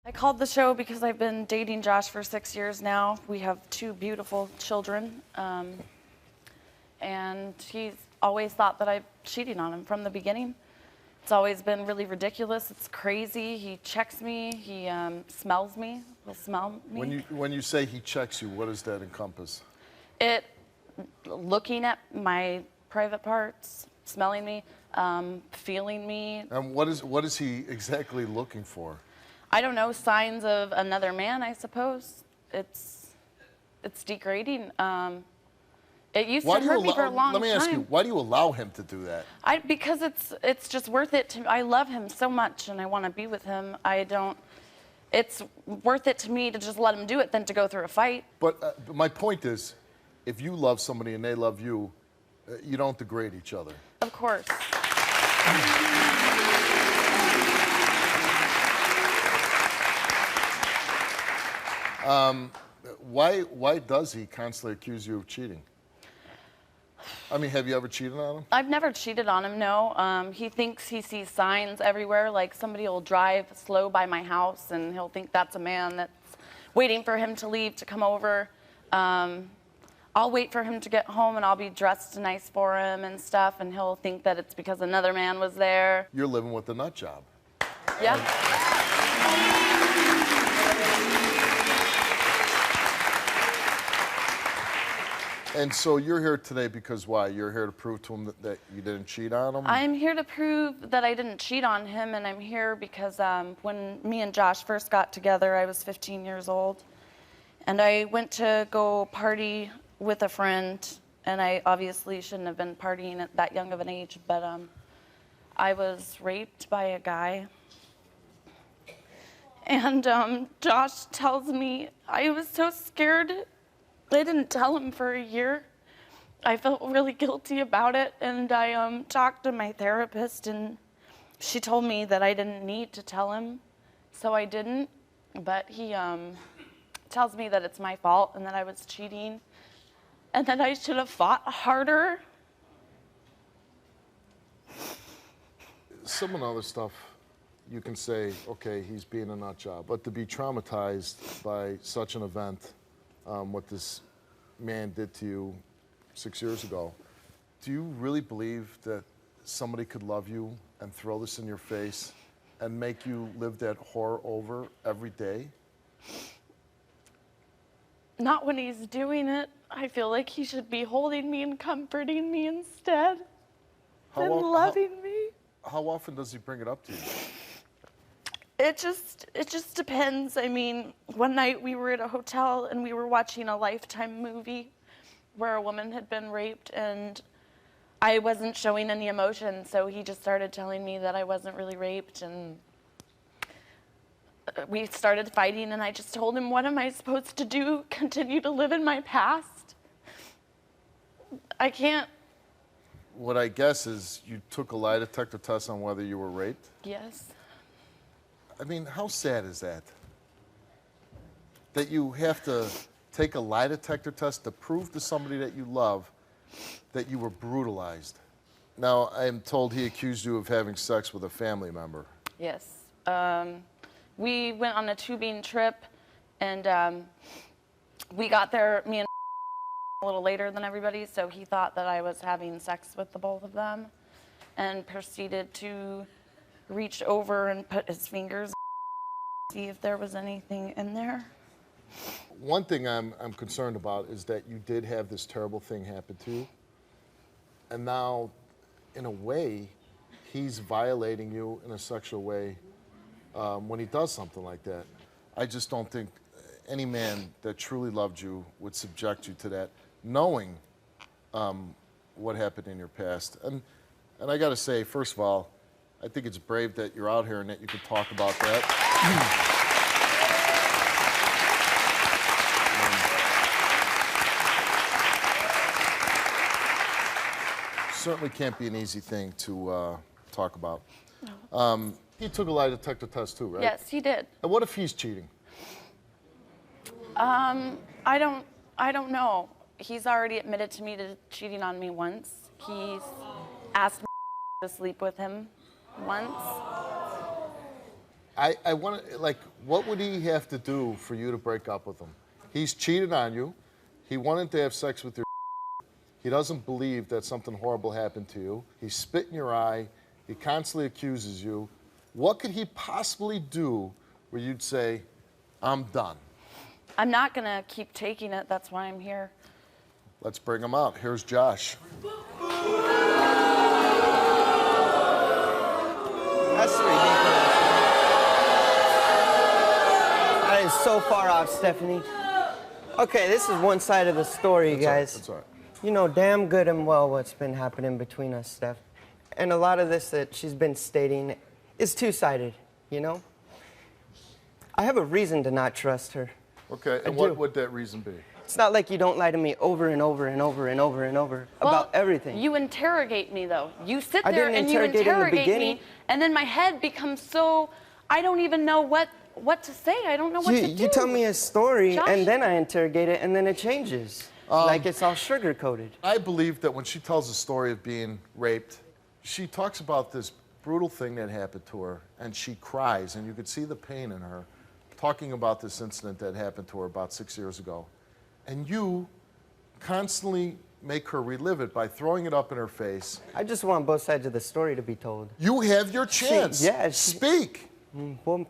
I called the show because I've been dating Josh for 6 years now. We have 2 beautiful children. And he's always thought that I'm cheating on him from the beginning. It's always been really ridiculous. It's crazy. He checks me. He smells me. Will smell me. When you say he checks you, what does that encompass? Looking at my private parts, smelling me, feeling me. And what is he exactly looking for? I don't know, signs of another man, I suppose. It's degrading. It used to hurt me for a long time. Let me ask you, why do you allow him to do that? Because it's just worth it to me. I love him so much and I want to be with him. It's worth it to me to just let him do it than to go through a fight. But my point is, if you love somebody and they love you, you don't degrade each other. Of course. Why does he constantly accuse you of cheating? I mean, have you ever cheated on him? I've never cheated on him, no. He thinks he sees signs everywhere, like somebody will drive slow by my house and he'll think that's a man that's waiting for him to leave to come over. I'll wait for him to get home and I'll be dressed nice for him and stuff, and he'll think that it's because another man was there. You're living with the nut job. Yeah. And so you're here today because why? You're here to prove to him that you didn't cheat on him? I'm here to prove that I didn't cheat on him, and I'm here because when me and Josh first got together, I was 15 years old. And I went to go party with a friend, and I obviously shouldn't have been partying at that young of an age, but I was raped by a guy. And Josh tells me, I was so scared. I didn't tell him for a year. I felt really guilty about it, and I talked to my therapist, and she told me that I didn't need to tell him, so I didn't. But he tells me that it's my fault and that I was cheating and that I should have fought harder. Some of the other stuff you can say, okay, he's being a nut job, but to be traumatized by such an event, what this man did to you 6 years ago, do you really believe that somebody could love you and throw this in your face and make you live that horror over every day? Not when he's doing it. I feel like he should be holding me and comforting me instead and loving me. How often does he bring it up to you? It just depends. I mean, one night we were at a hotel and we were watching a Lifetime movie where a woman had been raped, and I wasn't showing any emotion, so he just started telling me that I wasn't really raped, and we started fighting, and I just told him, what am I supposed to do? Continue to live in my past? I can't. What I guess is you took a lie detector test on whether you were raped? Yes. I mean, how sad is that? That you have to take a lie detector test to prove to somebody that you love that you were brutalized. Now, I am told he accused you of having sex with a family member. Yes. We went on a tubing trip, and we got there, me and a little later than everybody, so he thought that I was having sex with the both of them and proceeded to reach over and put his fingers, see if there was anything in there. One thing I'm concerned about is that you did have this terrible thing happen to you, and now, in a way, he's violating you in a sexual way when he does something like that. I just don't think any man that truly loved you would subject you to that, knowing what happened in your past. And I got to say, first of all, I think it's brave that you're out here and that you can talk about that. Certainly can't be an easy thing to talk about. No. He took a lie detector test too, right? Yes, he did. And what if he's cheating? I don't know. He's already admitted to me to cheating on me once. He's asked me to sleep with him once. I want to, like, what would he have to do for you to break up with him? He's cheated on you. He wanted to have sex with your. He doesn't believe that something horrible happened to you. He spit in your eye. He constantly accuses you. What could he possibly do where you'd say, I'm done? I'm not going to keep taking it. That's why I'm here. Let's bring him out. Here's Josh. That's ridiculous. That is so far off, Stephanie. Okay, this is one side of the story, you guys. That's all right. You know damn good and well what's been happening between us, Steph. And a lot of this that she's been stating is two-sided, you know? I have a reason to not trust her. Okay, and what would that reason be? It's not like you don't lie to me over and over and over and over and over about everything. You interrogate me, though. You sit I there didn't and you interrogate in the interrogate beginning. me, and then my head becomes so, I don't even know what to say. I don't know what to do. You tell me a story, Josh? and then I interrogate it, and then it changes. Like it's all sugar-coated. I believe that when she tells the story of being raped, she talks about this brutal thing that happened to her, and she cries, and you could see the pain in her, talking about this incident that happened to her about 6 years ago. And you constantly make her relive it by throwing it up in her face. I just want both sides of the story to be told. You have your chance. Speak. Well,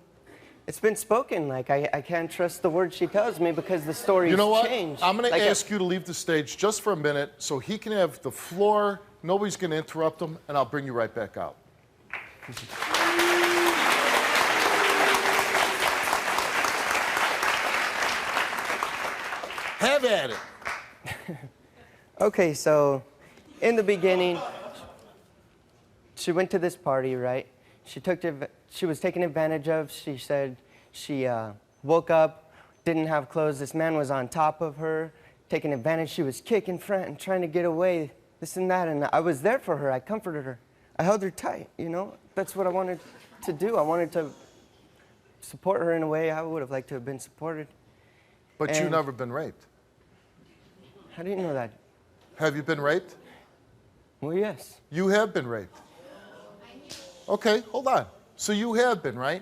it's been spoken. Like, I can't trust the words she tells me because the story's You know what? changed. I'm going to Like ask you to leave the stage just for a minute so he can have the floor. Nobody's going to interrupt him, and I'll bring you right back out. Have at it. Okay, so in the beginning, she went to this party, right? She was taken advantage of. She said she woke up, didn't have clothes. This man was on top of her, taking advantage. She was kicking front and trying to get away, this and that. And I was there for her. I comforted her. I held her tight, you know? That's what I wanted to do. I wanted to support her in a way I would have liked to have been supported. But you've never been raped. How do you know that? Have you been raped? Well, yes. You have been raped. Okay, hold on. So you have been, right?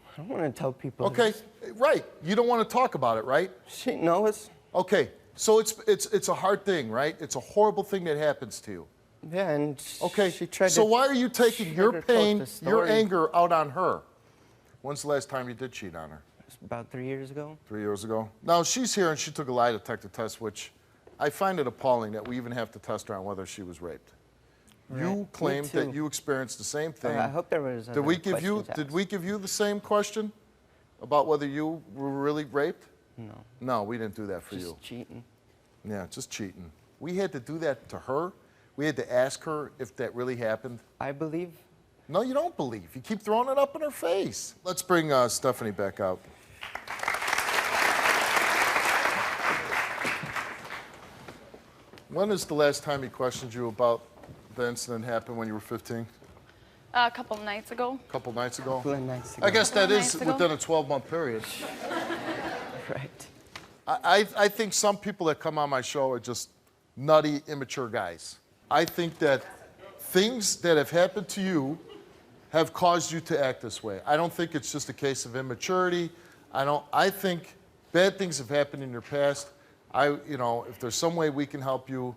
I don't want to tell people. Okay, right. You don't want to talk about it, right? She knows. Okay, so it's a hard thing, right? It's a horrible thing that happens to you. Yeah, and Okay, she tried so to why are you taking your sugarcoat pain, the story. your anger out on her? When's the last time you did cheat on her? About 3 years ago. 3 years ago. Now, she's here and she took a lie detector test, which I find it appalling that we even have to test her on whether she was raped. You claimed that you experienced the same thing. I hope there was. Did we give you the same question about whether you were really raped? No. No, we didn't do that for Just you. cheating. Yeah, just cheating. We had to do that to her. We had to ask her if that really happened. I believe. No, you don't believe. You keep throwing it up in her face. Let's bring Stefani back out. When is the last time he questioned you about the incident happened when you were 15? A couple nights ago. A couple nights ago? Couple of nights ago. I guess that is Nights ago. within a 12-month period. Right. I think some people that come on my show are just nutty, immature guys. I think that things that have happened to you have caused you to act this way. I don't think it's just a case of immaturity. I think bad things have happened in your past. If there's some way we can help you,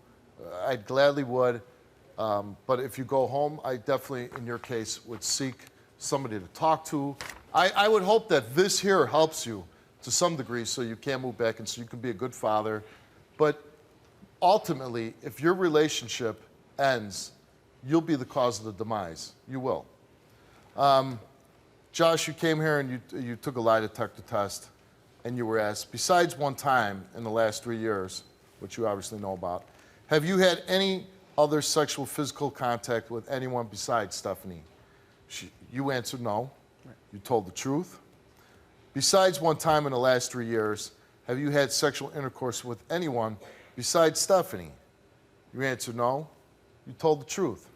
I gladly would. But if you go home, I definitely, in your case, would seek somebody to talk to. I would hope that this here helps you to some degree so you can move back and so you can be a good father. But ultimately, if your relationship ends, you'll be the cause of the demise. You will. Josh, you came here and you took a lie detector test and you were asked, besides one time in the last 3 years, which you obviously know about, have you had any other sexual physical contact with anyone besides Stefani? You answered no. You told the truth. Besides one time in the last 3 years, have you had sexual intercourse with anyone besides Stefani? You answered no. You told the truth.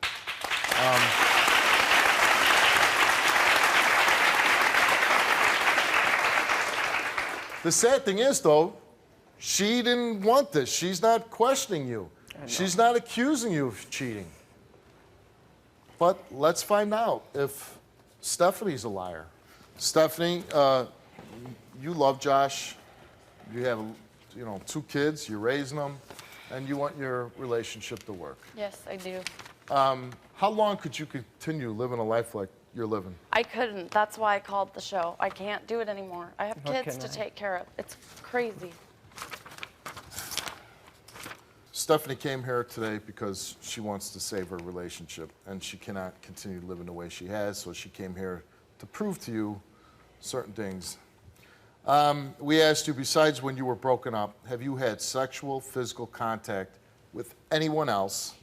The sad thing is, though, she didn't want this. She's not questioning you. She's not accusing you of cheating. But let's find out if Stefani's a liar. Stephanie, you love Josh. You have, 2 kids. You're raising them, and you want your relationship to work. Yes, I do. How long could you continue living a life like you're living? I couldn't. That's why I called the show. I can't do it anymore. I have kids to take care of. It's crazy. Stephanie came here today because she wants to save her relationship, and she cannot continue living the way she has, so she came here to prove to you certain things. We asked you, besides when you were broken up, have you had sexual, physical contact with anyone else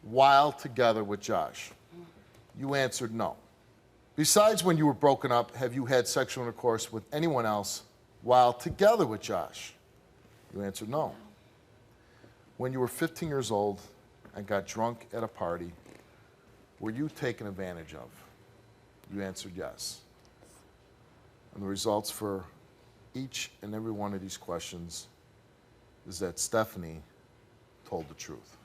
while together with Josh? You answered no. Besides when you were broken up, have you had sexual intercourse with anyone else while together with Josh? You answered no. When you were 15 years old and got drunk at a party, were you taken advantage of? You answered yes. And the results for each and every one of these questions is that Stefani told the truth.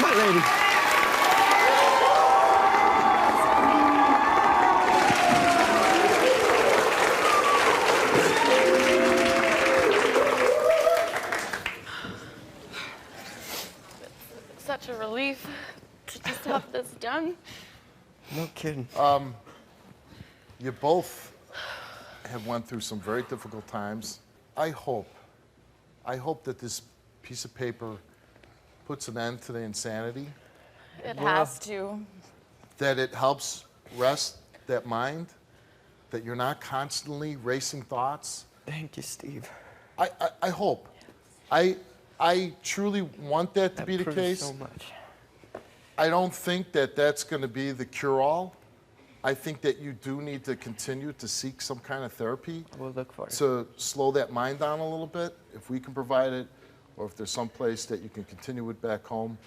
My lady. Such a relief to just have this done. No kidding. You both have went through some very difficult times. I hope that this piece of paper puts an end to the insanity. It has to. That it helps rest that mind, that you're not constantly racing thoughts. Thank you, Steve. I hope. I truly want that to be the case. So much. I don't think that that's going to be the cure-all. I think that you do need to continue to seek some kind of therapy. We'll look for it. To slow that mind down a little bit, if we can provide it, or if there's some place that you can continue with back home.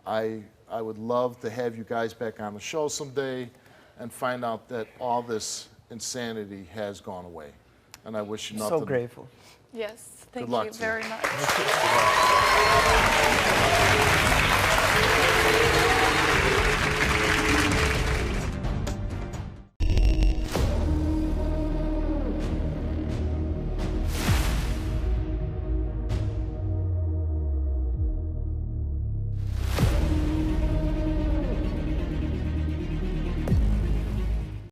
I would love to have you guys back on the show someday and find out that all this insanity has gone away. And I wish you nothing. So grateful. Yes, thank luck you to you. very much. Thank you.